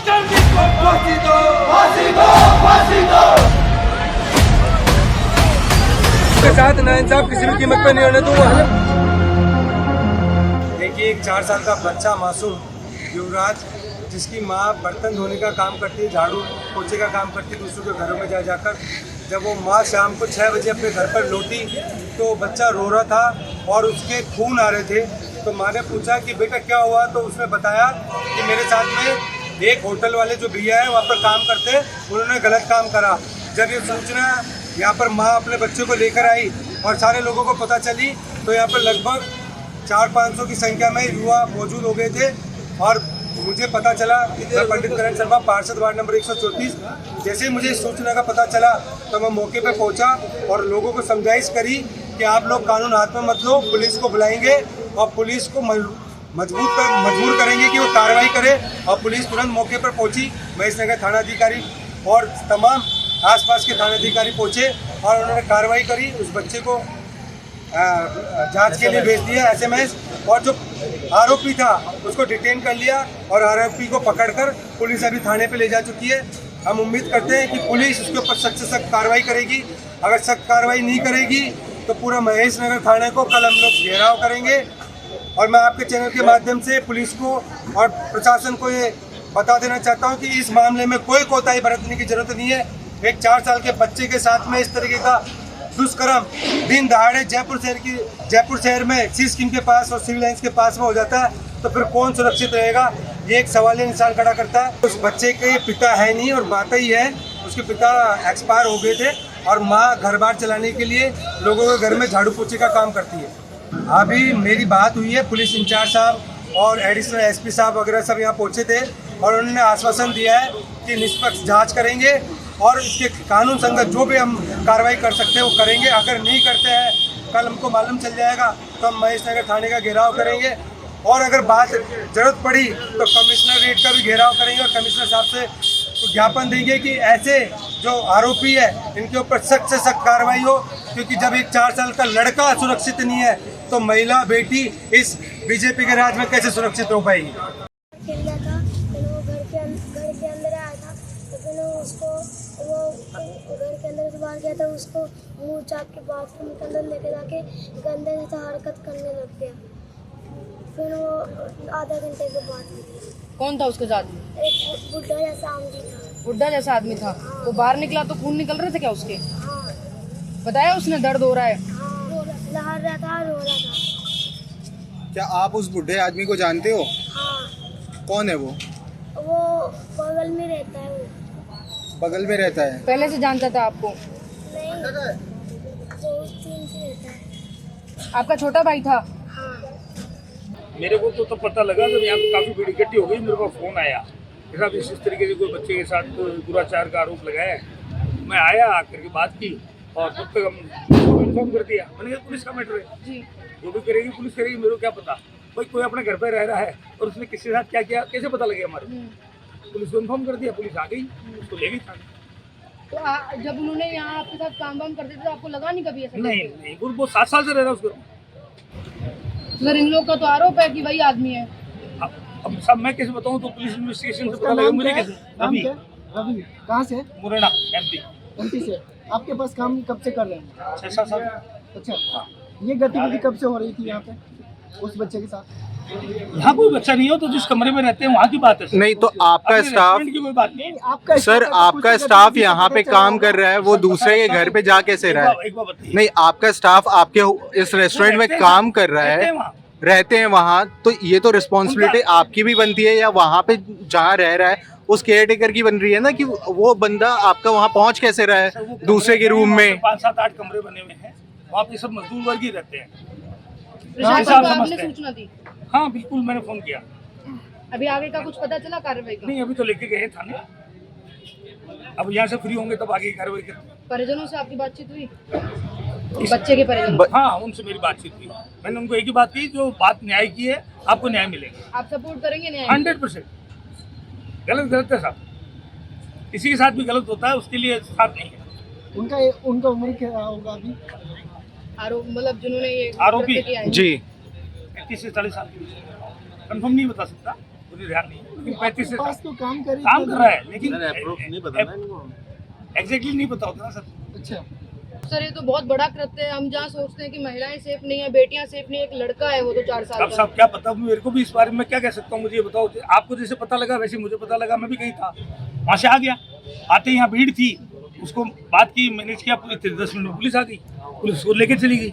के साथ नाइंसाफ किसी भी कीमत पर नहीं होने दूंगा। देखिए, एक 4 साल का बच्चा मासूम युवराज, जिसकी माँ बर्तन धोने का काम करती है, झाड़ू पोछे का काम करती है दूसरों के घरों में जाकर, जब वो माँ शाम को 6 बजे अपने घर पर लौटी तो बच्चा रो रहा था और उसके खून आ रहे थे। तो माँ ने पूछा कि बेटा क्या हुआ, तो उसने बताया कि मेरे साथ में एक होटल वाले जो भैया है वहाँ पर काम करते हैं, उन्होंने गलत काम करा। जब ये सूचना यहाँ पर माँ अपने बच्चे को लेकर आई और सारे लोगों को पता चली तो यहाँ पर लगभग 400-500 की संख्या में युवा मौजूद हो गए थे। और मुझे पता चला, मैं पंडित करण शर्मा, पार्षद वार्ड नंबर 134, जैसे ही मुझे इस सूचना का पता चला तो मैं मौके पर पहुंचा और लोगों को समझाइश करी कि आप लोग कानून हाथ में मत लो, पुलिस को बुलाएंगे और पुलिस को मजबूर करेंगे कि वो कार्रवाई करे। और पुलिस तुरंत मौके पर पहुंची। महेशनगर थाना अधिकारी और तमाम आसपास के थानाधिकारी पहुंचे और उन्होंने कार्रवाई करी। उस बच्चे को जांच के लिए भेज दिया SMS, और जो आरोपी था उसको डिटेन कर लिया और आरोपी को पकड़कर पुलिस अभी थाने पे ले जा चुकी है। हम उम्मीद करते हैं कि पुलिस उसके ऊपर सख्त से सख्त कार्रवाई करेगी। अगर सख्त कार्रवाई नहीं करेगी तो पूरा महेशनगर थाने को कल हम लोग घेराव करेंगे। और मैं आपके चैनल के माध्यम से पुलिस को और प्रशासन को ये बता देना चाहता हूँ कि इस मामले में कोई कोताही बरतने की जरूरत नहीं है। एक 4 साल के बच्चे के साथ में इस तरीके का दुष्कर्म दिन दहाड़े जयपुर शहर में सी स्कीम के पास और सिविल लाइंस के पास में हो जाता है तो फिर कौन सुरक्षित रहेगा, ये एक सवालिया निशान खड़ा करता है। उस बच्चे के पिता है नहीं और बात ही है, उसके पिता एक्सपायर हो गए थे और माँ घर बार चलाने के लिए लोगों के घर में झाड़ू पोछे का काम करती है। अभी मेरी बात हुई है, पुलिस इंचार्ज साहब और एडिशनल SP साहब वगैरह सब यहाँ पहुँचे थे और उन्होंने आश्वासन दिया है कि निष्पक्ष जाँच करेंगे और इसके कानून संगत जो भी हम कार्रवाई कर सकते हैं वो करेंगे। अगर नहीं करते हैं, कल हमको मालूम चल जाएगा तो हम महेशनगर थाने का घेराव करेंगे और अगर बात जरूरत पड़ी तो कमिश्नरेट का भी घेराव करेंगे और कमिश्नर साहब से ज्ञापन देंगे कि ऐसे जो आरोपी है इनके ऊपर सख्त से सख्त कार्रवाई हो। क्योंकि जब एक 4 साल का लड़का सुरक्षित नहीं है तो महिला बेटी इस बीजेपी के राज में कैसे सुरक्षित हो पाएगी। वो घर के अंदर से बाहर गया था, उसको मुंह चाप के बाथरूम के अंदर लेके जाके गंदे से हरकत करने लग गया। फिर वो आधा घंटे के बाद कौन था उसके साथ? एक बुढ़ा जैसा आदमी था। बुढ़ा जैसा आदमी था? हाँ। तो बाहर निकला तो खून निकल रहे थे क्या उसके? हाँ। बताया उसने दर्द हो रहा है? हाँ, लहर रहा था, रो रहा था। क्या आप उस बुढ़े आदमी को जानते हो? हाँ। कौन है वो? वो बगल में रहता है। वो बगल में रहता है? पहले से जानता था आपको? नहीं, 2-3 से रहता है। आपका छोटा भाई था? हाँ। मेरे को तो पता लगा जब यहाँ पे काफ़ी भीड़ इकट्ठी हो गई, मेरे पास फ़ोन आया कि साहब इस तरीके से कोई बच्चे के साथ दुराचार का आरोप लगाया है। मैं आया, आकर के बात की और तब तक हम इन्फॉर्म कर दिया। मैंने कहा पुलिस का मैटर है जी, जो भी करेगी पुलिस करेगी, मेरे को क्या पता। भाई कोई अपने घर पर रह रहा है और उसने किसी के साथ क्या किया कैसे पता लगे हमारे? पुलिस को इन्फॉर्म कर दिया, पुलिस आ गई, उसको ले गई थाने। तो जब उन्होंने यहाँ आपके साथ काम वाम करते थे तो आपको लगा नहीं कभी ऐसा? नहीं, वो 7 साल से रह रहा है उसको। सर इन लोग का तो आरोप है कि वही आदमी है। अब सब मैं कैसे बताऊँ, तो पुलिस इन्वेस्टिगेशन से पता लगा मुझे कैसे। रवि कहाँ से? मुरैना MP से। आपके पास काम कब से कर रहे हैं? 6-7 साल। अच्छा, ये गतिविधि कब से हो रही थी यहाँ पे उस बच्चे के साथ? यहाँ कोई बच्चा नहीं हो तो जिस कमरे में रहते हैं वहाँ की बात है। नहीं तो आपका स्टाफ की कोई बात नहीं। आपका सर, आपका स्टाफ यहाँ पे काम कर रहा है, वो दूसरे के घर पे जा कैसे रहा है? एक बार बताइए। नहीं, आपका स्टाफ आपके इस रेस्टोरेंट में काम कर रहा है, रहते हैं वहाँ, तो ये तो रिस्पॉन्सिबिलिटी आपकी भी बनती है या वहाँ पे जहाँ रह रहा है उस केयर टेकर की बन रही है ना कि वो बंदा आपका वहाँ पहुँच कैसे रहा है दूसरे के रूम में? 5-7-8 कमरे बने हुए हैं, वहाँ पे सब मजदूर वर्ग ही रहते हैं। प्रशासन को आपने सूचना दी? हाँ बिल्कुल, मैंने फोन किया। अभी आगे का कुछ पता चला कार्रवाई का? नहीं, अभी तो लेके गए थाने, अब यहाँ से फ्री होंगे तब आगे कार्रवाई करेंगे। परिजनों से आपकी बातचीत हुई? बच्चे के परिजन? हाँ, उनसे मेरी बातचीत हुई। मैंने उनको एक ही बात की, जो बात न्याय की है आपको न्याय मिलेगा। आप सपोर्ट करेंगे न्याय? 100%। गलत है साहब, किसी के साथ भी गलत होता है उसके लिए साथ नहीं है। उनका उम्र क्या होगा अभी? आरोप मतलब जिन्होंने ये आरोपी किया है? जी 31 से 40 साल। कंफर्म नहीं बता सकता, मुझे ध्यान नहीं है। लेकिन 35 से पास तो काम कर काम कर रहा है, लेकिन एग्जैक्टली नहीं पता होता ना सर। अच्छा सर ये तो बहुत बड़ा कृत्य है। हम जहाँ सोचते हैं कि महिलाएं सेफ नहीं है, बेटियां सेफ नहीं है, एक लड़का है वो तो 4 साल अब का। साहब क्या पता, मेरे को भी इस बारे में क्या कह सकता हूँ, मुझे ये बताओ। आपको जैसे पता लगा वैसे मुझे पता लगा, मैं भी कहीं था, वहाँ से आ गया। आते यहाँ भीड़ थी, उसको बात की, मैनेज किया, 10 मिनट में पुलिस आ गई, पुलिस को लेके चली गई।